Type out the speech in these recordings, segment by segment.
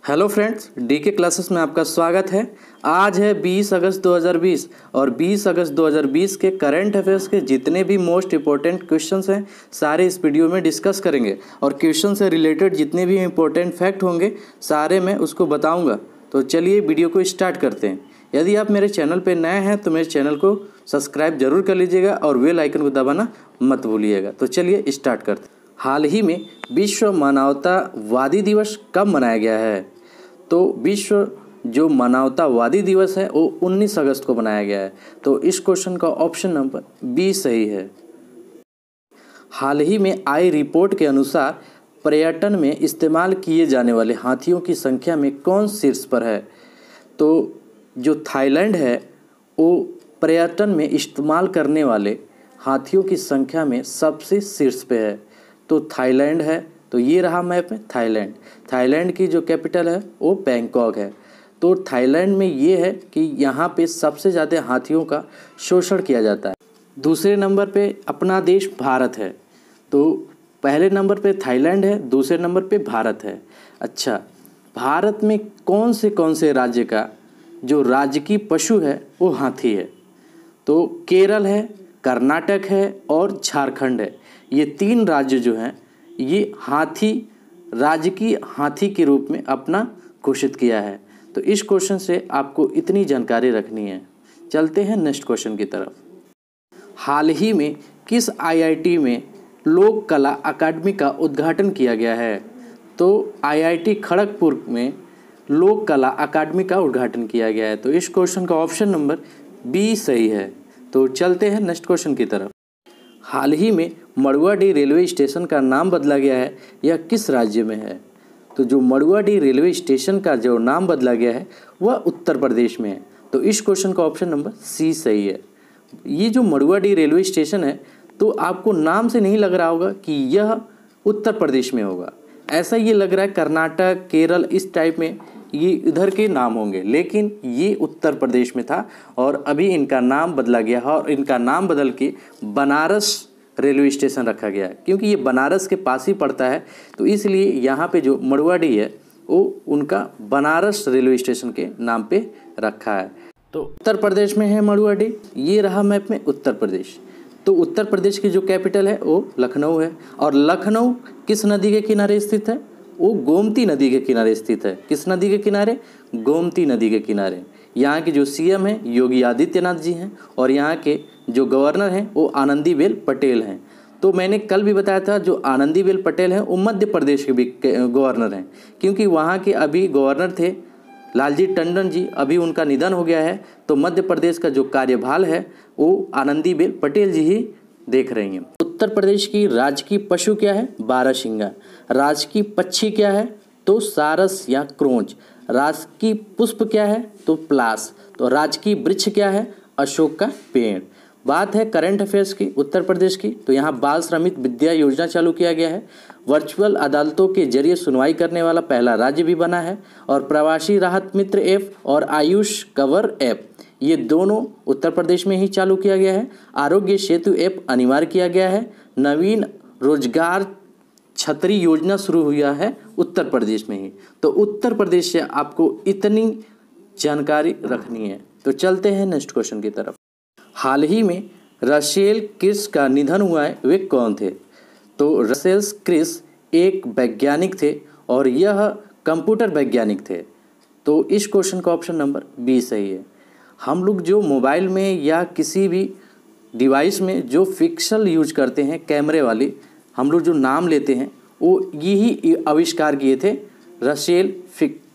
Hello friends, DK classes में आपका स्वागत है। आज है 20 अगस्त 2020 और 20 अगस्त 2020 के करंट अफेयर्स के जितने भी मोस्ट इम्पोर्टेंट क्वेश्चंस हैं सारे इस वीडियो में डिस्कस करेंगे और क्वेश्चन से रिलेटेड जितने भी इम्पोर्टेंट फैक्ट होंगे सारे मैं उसको बताऊंगा। तो चलिए वीडियो को स्टार्ट करते हैं। यदि आप मेरे चैनल पर नए हैं तो मेरे चैनल को सब्सक्राइब जरूर कर लीजिएगा और बेल आइकन को दबाना मत भूलिएगा। तो चलिए स्टार्ट करते हैं। हाल ही में विश्व मानवतावादी दिवस कब मनाया गया है? तो विश्व जो मानवतावादी दिवस है वो 19 अगस्त को मनाया गया है। तो इस क्वेश्चन का ऑप्शन नंबर बी सही है। हाल ही में आई रिपोर्ट के अनुसार पर्यटन में इस्तेमाल किए जाने वाले हाथियों की संख्या में कौन शीर्ष पर है? तो जो थाईलैंड है वो पर्यटन में इस्तेमाल करने वाले हाथियों की संख्या में सबसे शीर्ष पे है। तो थाईलैंड है। तो ये रहा मैप में थाईलैंड। थाईलैंड की जो कैपिटल है वो बैंकॉक है। तो थाईलैंड में ये है कि यहाँ पे सबसे ज़्यादा हाथियों का शोषण किया जाता है। दूसरे नंबर पे अपना देश भारत है। तो पहले नंबर पे थाईलैंड है, दूसरे नंबर पे भारत है। अच्छा, भारत में कौन से राज्य का जो राजकीय पशु है वो हाथी है? तो केरल है, कर्नाटक है और झारखंड है। ये तीन राज्य जो हैं ये राजकीय हाथी के रूप में अपना घोषित किया है। तो इस क्वेश्चन से आपको इतनी जानकारी रखनी है। चलते हैं नेक्स्ट क्वेश्चन की तरफ। हाल ही में किस आईआईटी में लोक कला अकादमी का उद्घाटन किया गया है? तो आईआईटी खड़गपुर में लोक कला अकादमी का उद्घाटन किया गया है। तो इस क्वेश्चन का ऑप्शन नंबर बी सही है। तो चलते हैं नेक्स्ट क्वेश्चन की तरफ। हाल ही में मड़ुआडीह रेलवे स्टेशन का नाम बदला गया है, यह किस राज्य में है? तो जो मड़ुआडीह रेलवे स्टेशन का जो नाम बदला गया है वह उत्तर प्रदेश में है। तो इस क्वेश्चन का ऑप्शन नंबर सी सही है। ये जो मड़ुआडीह रेलवे स्टेशन है तो आपको नाम से नहीं लग रहा होगा कि यह उत्तर प्रदेश में होगा। ऐसा ये लग रहा है कर्नाटक, केरल इस टाइप में ये इधर के नाम होंगे, लेकिन ये उत्तर प्रदेश में था और अभी इनका नाम बदला गया है और इनका नाम बदल के बनारस रेलवे स्टेशन रखा गया है, क्योंकि ये बनारस के पास ही पड़ता है। तो इसलिए यहाँ पे जो मड़ुआडीह है वो उनका बनारस रेलवे स्टेशन के नाम पे रखा है। तो उत्तर प्रदेश में है मड़ुआडीह। ये रहा मैप में उत्तर प्रदेश। तो उत्तर प्रदेश की जो कैपिटल है वो लखनऊ है और लखनऊ किस नदी के किनारे स्थित है? वो गोमती नदी के किनारे स्थित है। किस नदी के किनारे? गोमती नदी के किनारे। यहाँ के जो सीएम हैं योगी आदित्यनाथ जी हैं और यहाँ के जो गवर्नर हैं वो आनंदीबेन पटेल हैं। तो मैंने कल भी बताया था जो आनंदीबेन पटेल हैं वो मध्य प्रदेश के भी गवर्नर हैं, क्योंकि वहाँ के अभी गवर्नर थे लालजी टंडन जी, अभी उनका निधन हो गया है। तो मध्य प्रदेश का जो कार्यभार है वो आनंदीबेन पटेल जी ही देख रही हैं। उत्तर प्रदेश की राजकीय पशु क्या है? बारहसिंगा। राजकीय पक्षी क्या है? तो सारस या क्रोंच। राजकीय पुष्प क्या है? तो पलाश। तो राजकीय वृक्ष क्या है? अशोक का पेड़। बात है करंट अफेयर्स की उत्तर प्रदेश की, तो यहाँ बाल श्रमिक विद्या योजना चालू किया गया है। वर्चुअल अदालतों के जरिए सुनवाई करने वाला पहला राज्य भी बना है और प्रवासी राहत मित्र ऐप और आयुष कवर ऐप ये दोनों उत्तर प्रदेश में ही चालू किया गया है। आरोग्य सेतु ऐप अनिवार्य किया गया है। नवीन रोजगार छतरी योजना शुरू हुआ है उत्तर प्रदेश में ही। तो उत्तर प्रदेश से आपको इतनी जानकारी रखनी है। तो चलते हैं नेक्स्ट क्वेश्चन की तरफ। हाल ही में रसेल क्रिस का निधन हुआ है, वे कौन थे? तो रसेल क्रिस एक वैज्ञानिक थे और यह कंप्यूटर वैज्ञानिक थे। तो इस क्वेश्चन का ऑप्शन नंबर बी सही है। हम लोग जो मोबाइल में या किसी भी डिवाइस में जो पिक्सल यूज करते हैं कैमरे वाली, हम लोग जो नाम लेते हैं वो यही आविष्कार किए थे रसेल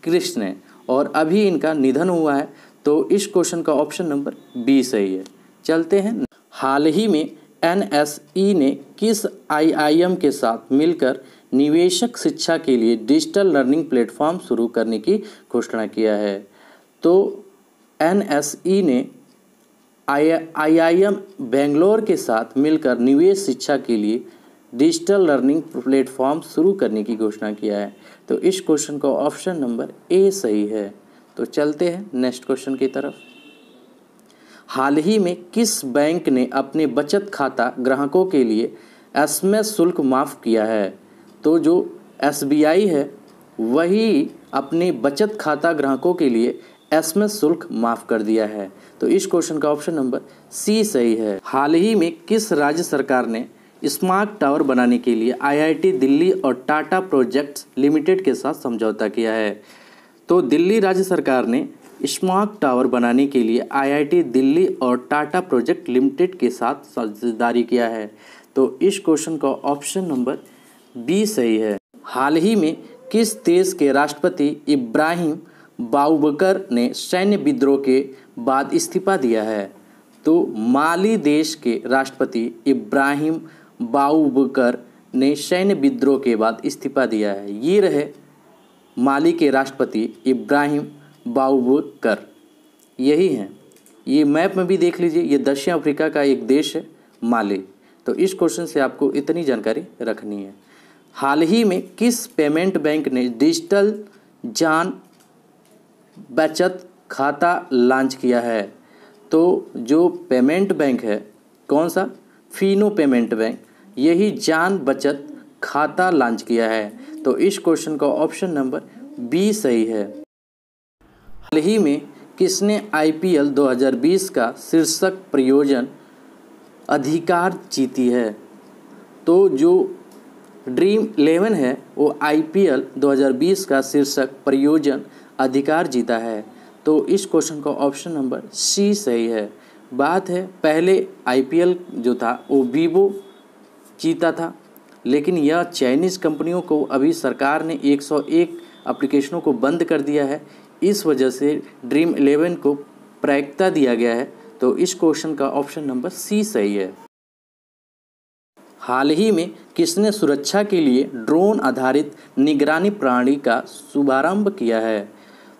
क्रिस ने और अभी इनका निधन हुआ है। तो इस क्वेश्चन का ऑप्शन नंबर बी सही है। चलते हैं। हाल ही में एनएसई ने किस आईआईएम के साथ मिलकर निवेशक शिक्षा के लिए डिजिटल लर्निंग प्लेटफॉर्म शुरू करने की घोषणा किया है? तो एनएसई ने आईआईएम बेंगलोर के साथ मिलकर निवेश शिक्षा के लिए डिजिटल लर्निंग प्लेटफॉर्म शुरू करने की घोषणा किया है। तो इस क्वेश्चन का ऑप्शन नंबर ए सही है। तो चलते हैं नेक्स्ट क्वेश्चन की तरफ। हाल ही में किस बैंक ने अपने बचत खाता ग्राहकों के लिए एसएमएस शुल्क माफ़ किया है? तो जो एसबीआई है वही अपने बचत खाता ग्राहकों के लिए एसएमएस शुल्क माफ़ कर दिया है? तो इस क्वेश्चन का ऑप्शन नंबर सी सही है। हाल ही में किस राज्य सरकार ने स्मार्ट टावर बनाने के लिए आईआईटी दिल्ली और टाटा प्रोजेक्ट्स लिमिटेड के साथ समझौता किया है? तो दिल्ली राज्य सरकार ने स्मार्ट टावर बनाने के लिए आईआईटी दिल्ली और टाटा प्रोजेक्ट लिमिटेड के साथ साझेदारी किया है। तो इस क्वेश्चन का ऑप्शन नंबर बी सही है। हाल ही में किस देश के राष्ट्रपति इब्राहिम बाउबकर ने सैन्य विद्रोह के बाद इस्तीफा दिया है? तो माली देश के राष्ट्रपति इब्राहिम बाउबकर ने सैन्य विद्रोह के बाद इस्तीफा दिया है। ये रहे माली के राष्ट्रपति इब्राहिम बाउबकर, यही हैं। ये मैप में भी देख लीजिए, ये दक्षिण अफ्रीका का एक देश है माली। तो इस क्वेश्चन से आपको इतनी जानकारी रखनी है। हाल ही में किस पेमेंट बैंक ने डिजिटल जान बचत खाता लॉन्च किया है? तो जो पेमेंट बैंक है, कौन सा? फिनो पेमेंट बैंक, यही जान बचत खाता लॉन्च किया है। तो इस क्वेश्चन का ऑप्शन नंबर बी सही है। हाल ही में किसने आईपीएल 2020 का शीर्षक प्रायोजन अधिकार जीती है? तो जो ड्रीम 11 है वो आईपीएल 2020 का शीर्षक प्रायोजन अधिकार जीता है। तो इस क्वेश्चन का ऑप्शन नंबर सी सही है। बात है, पहले आईपीएल जो था वो वीवो जीता था, लेकिन यह चाइनीज़ कंपनियों को अभी सरकार ने 101 एप्लीकेशनों को बंद कर दिया है। इस वजह से ड्रीम 11 को प्राथमिकता दिया गया है। तो इस क्वेश्चन का ऑप्शन नंबर सी सही है। हाल ही में किसने सुरक्षा के लिए ड्रोन आधारित निगरानी प्रणाली का शुभारंभ किया है?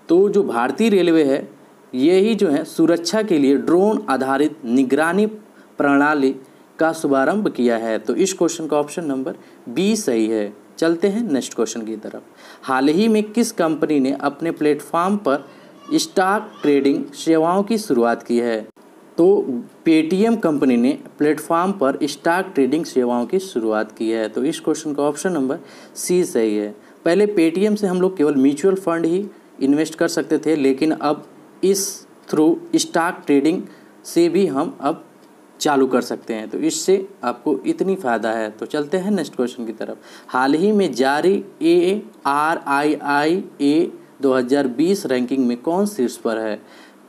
तो जो भारतीय रेलवे है, यही जो है सुरक्षा के लिए ड्रोन आधारित निगरानी प्रणाली का शुभारंभ किया है। तो इस क्वेश्चन का ऑप्शन नंबर बी सही है। चलते हैं नेक्स्ट क्वेश्चन की तरफ। हाल ही में किस कंपनी ने अपने प्लेटफॉर्म पर स्टॉक ट्रेडिंग सेवाओं की शुरुआत की है? तो पेटीएम कंपनी ने प्लेटफॉर्म पर स्टॉक ट्रेडिंग सेवाओं की शुरुआत की है। तो इस क्वेश्चन का ऑप्शन नंबर सी सही है। पहले पेटीएम से हम लोग केवल म्यूचुअल फंड ही इन्वेस्ट कर सकते थे, लेकिन अब इस थ्रू स्टॉक ट्रेडिंग से भी हम अब चालू कर सकते हैं। तो इससे आपको इतनी फ़ायदा है। तो चलते हैं नेक्स्ट क्वेश्चन की तरफ। हाल ही में जारी ARIIA 2020 रैंकिंग में कौन शीर्ष पर है?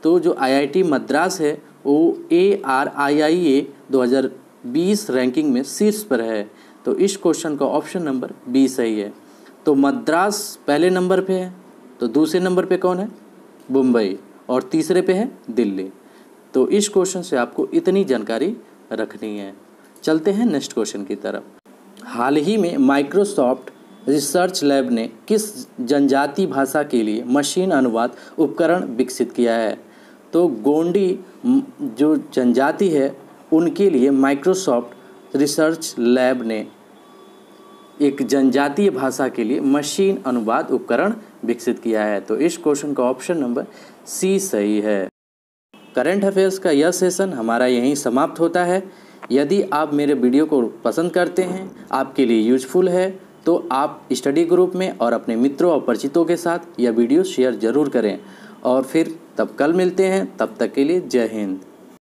तो जो आईआईटी मद्रास है वो ARIIA 2020 रैंकिंग में शीर्ष पर है। तो इस क्वेश्चन का ऑप्शन नंबर बी सही है। तो मद्रास पहले नंबर पे है, तो दूसरे नंबर पे कौन है? मुंबई, और तीसरे पे है दिल्ली। तो इस क्वेश्चन से आपको इतनी जानकारी रखनी है। चलते हैं नेक्स्ट क्वेश्चन की तरफ। हाल ही में माइक्रोसॉफ्ट रिसर्च लैब ने किस जनजाति भाषा के लिए मशीन अनुवाद उपकरण विकसित किया है? तो गोंडी जो जनजाति है उनके लिए माइक्रोसॉफ्ट रिसर्च लैब ने एक जनजातीय भाषा के लिए मशीन अनुवाद उपकरण विकसित किया है। तो इस क्वेश्चन का ऑप्शन नंबर सी सही है। करंट अफेयर्स का यह सेशन हमारा यहीं समाप्त होता है। यदि आप मेरे वीडियो को पसंद करते हैं, आपके लिए यूजफुल है, तो आप स्टडी ग्रुप में और अपने मित्रों और परिचितों के साथ यह वीडियो शेयर ज़रूर करें। और फिर तब कल मिलते हैं, तब तक के लिए जय हिंद।